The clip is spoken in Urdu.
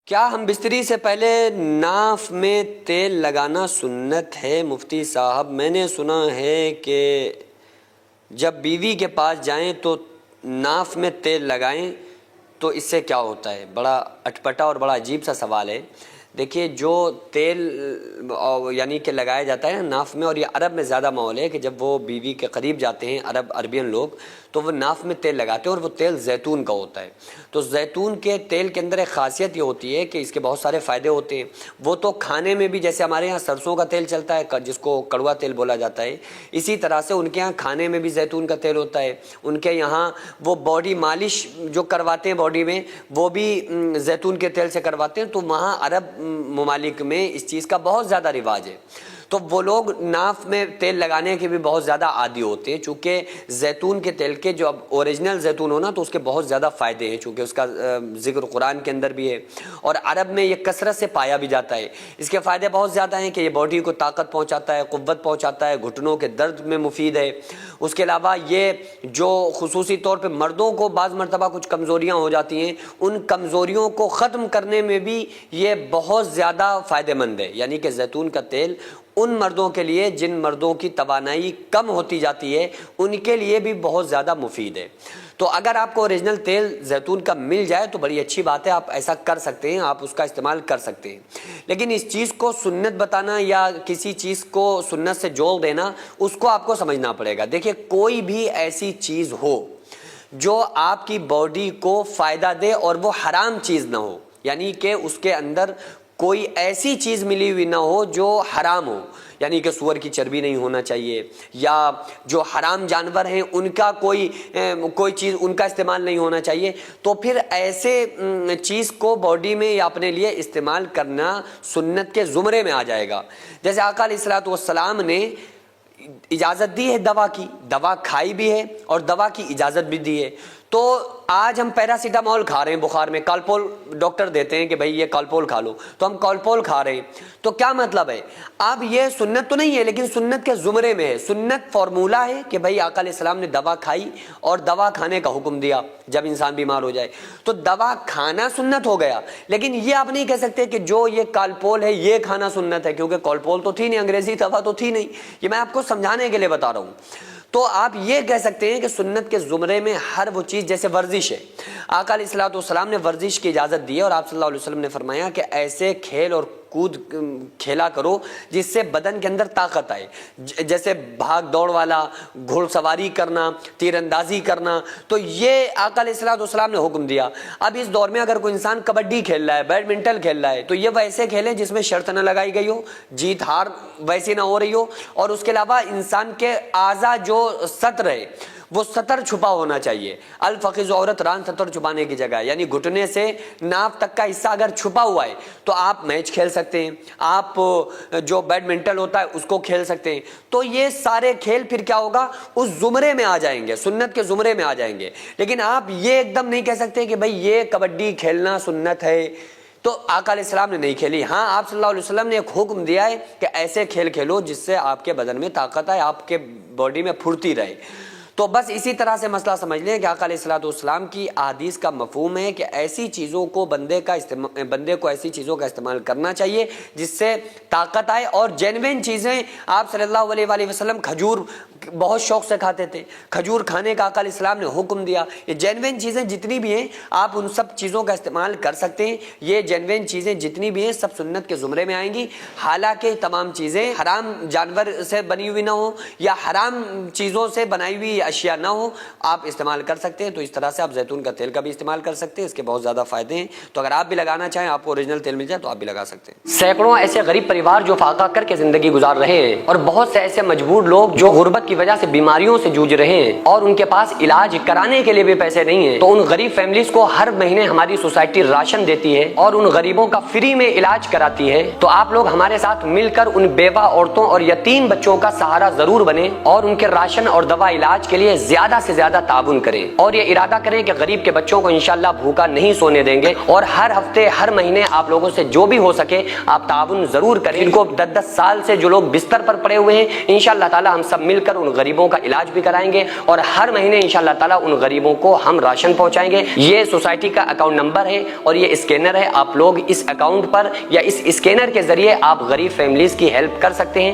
کیا ہم بستری سے پہلے ناف میں تیل لگانا سنت ہے؟ مفتی صاحب، میں نے سنا ہے کہ جب بیوی کے پاس جائیں تو ناف میں تیل لگائیں، تو اس سے کیا ہوتا ہے؟ بڑا اٹپٹا اور بڑا عجیب سا سوال ہے۔ دیکھیے، جو تیل یعنی کہ لگایا جاتا ہے نا ناف میں، اور یہ عرب میں زیادہ معمول ہے کہ جب وہ بیوی کے قریب جاتے ہیں عربین لوگ، تو وہ ناف میں تیل لگاتے ہیں، اور وہ تیل زیتون کا ہوتا ہے۔ تو زیتون کے تیل کے اندر ایک خاصیت یہ ہوتی ہے کہ اس کے بہت سارے فائدے ہوتے ہیں۔ وہ تو کھانے میں بھی، جیسے ہمارے یہاں سرسوں کا تیل چلتا ہے جس کو کڑوا تیل بولا جاتا ہے، اسی طرح سے ان کے یہاں کھانے میں بھی زیتون کا تیل ہوتا ہے۔ ان کے یہاں وہ باڈی مالش جو کرواتے ہیں باڈی میں، وہ بھی زیتون کے تیل سے کرواتے ہیں۔ تو وہاں عرب ممالک میں اس چیز کا بہت زیادہ رواج ہے، تو وہ لوگ ناف میں تیل لگانے کے بھی بہت زیادہ عادی ہوتے ہیں، چونکہ زیتون کے تیل کے جو اب اوریجنل زیتون ہونا تو اس کے بہت زیادہ فائدے ہیں، چونکہ اس کا ذکر قرآن کے اندر بھی ہے، اور عرب میں یہ کثرت سے پایا بھی جاتا ہے۔ اس کے فائدے بہت زیادہ ہیں کہ یہ باڈی کو طاقت پہنچاتا ہے، قوت پہنچاتا ہے، گھٹنوں کے درد میں مفید ہے۔ اس کے علاوہ یہ جو خصوصی طور پہ مردوں کو بعض مرتبہ کچھ کمزوریاں ہو جاتی ہیں، ان کمزوریوں کو ختم کرنے میں بھی یہ بہت زیادہ فائدہ مند ہے۔ یعنی کہ زیتون کا تیل ان مردوں کے لیے جن مردوں کی توانائی کم ہوتی جاتی ہے، ان کے لیے بھی بہت زیادہ مفید ہے۔ تو اگر آپ کو اوریجنل تیل زیتون کا مل جائے تو بڑی اچھی بات ہے، آپ ایسا کر سکتے ہیں، آپ اس کا استعمال کر سکتے ہیں۔ لیکن اس چیز کو سنت بتانا یا کسی چیز کو سنت سے جوڑ دینا، اس کو آپ کو سمجھنا پڑے گا۔ دیکھیے، کوئی بھی ایسی چیز ہو جو آپ کی باڈی کو فائدہ دے اور وہ حرام چیز نہ ہو، یعنی کہ اس کے اندر کوئی ایسی چیز ملی ہوئی نہ ہو جو حرام ہو، یعنی کہ سور کی چربی نہیں ہونا چاہیے، یا جو حرام جانور ہیں ان کا کوئی چیز ان کا استعمال نہیں ہونا چاہیے، تو پھر ایسے چیز کو باڈی میں یا اپنے لیے استعمال کرنا سنت کے زمرے میں آ جائے گا۔ جیسے آقا علیہ الصلوۃ والسلام نے اجازت دی ہے دوا کی، دوا کھائی بھی ہے اور دوا کی اجازت بھی دی ہے۔ تو آج ہم پیراسیٹامول کھا رہے ہیں بخار میں، کالپول ڈاکٹر دیتے ہیں کہ بھائی یہ کالپول کھا لو، تو ہم کالپول کھا رہے ہیں، تو کیا مطلب ہے؟ اب یہ سنت تو نہیں ہے، لیکن سنت کے زمرے میں ہے۔ سنت فارمولہ ہے کہ بھائی آقا علیہ السلام نے دوا کھائی اور دوا کھانے کا حکم دیا جب انسان بیمار ہو جائے، تو دوا کھانا سنت ہو گیا۔ لیکن یہ آپ نہیں کہہ سکتے کہ جو یہ کالپول ہے یہ کھانا سنت ہے، کیونکہ کالپول تو تھی نہیں، انگریزی دوا تو تھی نہیں۔ یہ میں آپ کو سمجھانے کے لیے بتا رہا ہوں۔ تو آپ یہ کہہ سکتے ہیں کہ سنت کے زمرے میں ہر وہ چیز، جیسے ورزش ہے، آقا علیہ الصلوۃ والسلام نے ورزش کی اجازت دی ہے، اور آپ صلی اللہ علیہ وسلم نے فرمایا کہ ایسے کھیل اور کود کھیلا کرو جس سے بدن کے اندر طاقت آئے، جیسے بھاگ دوڑ والا، گھوڑ سواری کرنا، تیر اندازی کرنا، تو یہ آقا علیہ الصلوۃ والسلام نے حکم دیا۔ اب اس دور میں اگر کوئی انسان کبڈی کھیل رہا ہے، بیڈمنٹن کھیل رہا ہے، تو یہ ویسے کھیلیں جس میں شرط نہ لگائی گئی ہو، جیت ہار ویسی نہ ہو رہی ہو، اور اس کے علاوہ انسان کے اعضاء جو سطر ہے وہ سطر چھپا ہونا چاہیے۔ الفقیز عورت ران سطر چھپانے کی جگہ، یعنی گھٹنے سے ناف تک کا حصہ اگر چھپا ہوا ہے تو آپ میچ کھیل سکتے ہیں، آپ جو بیڈمنٹن ہوتا ہے اس کو کھیل سکتے ہیں۔ تو یہ سارے کھیل پھر کیا ہوگا؟ اس زمرے میں آ جائیں گے، سنت کے زمرے میں آ جائیں گے۔ لیکن آپ یہ ایک دم نہیں کہہ سکتے کہ بھائی یہ کبڈی کھیلنا سنت ہے، تو آقا علیہ السلام نے نہیں کھیلی۔ ہاں، آپ صلی اللہ علیہ وسلم نے ایک حکم دیا ہے کہ ایسے کھیل کھیلو جس سے آپ کے بدن میں طاقت آئے، آپ کے باڈی میں پھرتی رہے۔ تو بس اسی طرح سے مسئلہ سمجھ لیں کہ آقا علیہ الصلوۃ والسلام کی احادیث کا مفہوم ہے کہ ایسی چیزوں کو بندے کو ایسی چیزوں کا استعمال کرنا چاہیے جس سے طاقت آئے، اور جینوین چیزیں۔ آپ صلی اللہ علیہ وآلہ وسلم کھجور بہت شوق سے کھاتے تھے، کھجور کھانے کا آقا علیہ السلام نے حکم دیا۔ یہ جینوین چیزیں جتنی بھی ہیں آپ ان سب چیزوں کا استعمال کر سکتے ہیں۔ یہ جینوین چیزیں جتنی بھی ہیں سب سنت کے زمرے میں آئیں گی، حالانکہ تمام چیزیں حرام جانور سے بنی ہوئی نہ ہو یا حرام چیزوں سے بنائی ہوئی اشیاء نہ ہو، آپ استعمال کر سکتے ہیں۔ تو اس طرح سے آپ زیتون کا تیل کا بھی استعمال کر سکتے ہیں، اس کے بہت زیادہ فائدے ہیں۔ تو اگر آپ بھی لگانا چاہیں، آپ کو اوریجنل تیل مل جائے تو آپ بھی لگا سکتے ہیں۔ سینکڑوں ایسے غریب پریوار جو فاقہ کر کے زندگی گزار رہے ہیں، اور بہت سے ایسے مجبور لوگ جو غربت کی وجہ سے بیماریوں سے جوجھ رہے ہیں اور ان کے پاس علاج کرانے کے لیے بھی پیسے نہیں ہیں، تو ان غریب فیملیز کو ہر مہینے ہماری سوسائٹی راشن دیتی ہے اور ان غریبوں کا فری میں علاج کراتی ہے۔ تو آپ لوگ ہمارے ساتھ مل کر ان بیوہ عورتوں اور یتیم بچوں کا سہارا ضرور بنیں، اور ان کے راشن اور دوا علاج کے لیے زیادہ سے زیادہ تعاون کریں، اور یہ ارادہ کریں کہ غریب کے بچوں کو انشاءاللہ بھوکا نہیں سونے دیں گے، اور ہر ہفتے ہر مہینے آپ لوگوں سے جو بھی ہو سکے آپ تعاون ضرور کریں۔ ان کو 10 سال سے جو لوگ بستر پر پڑے ہوئے ہیں، انشاءاللہ تعالی ہم سب مل کر ان غریبوں کا علاج بھی کرائیں گے اور ہر مہینے انشاءاللہ تعالیٰ ان غریبوں کو ہم راشن پہنچائیں گے۔ یہ سوسائٹی کا اکاؤنٹ نمبر ہے اور یہ اسکینر ہے، آپ لوگ اس اکاؤنٹ پر یا اس اسکینر کے ذریعے آپ غریب فیملیز کی ہیلپ کر سکتے ہیں۔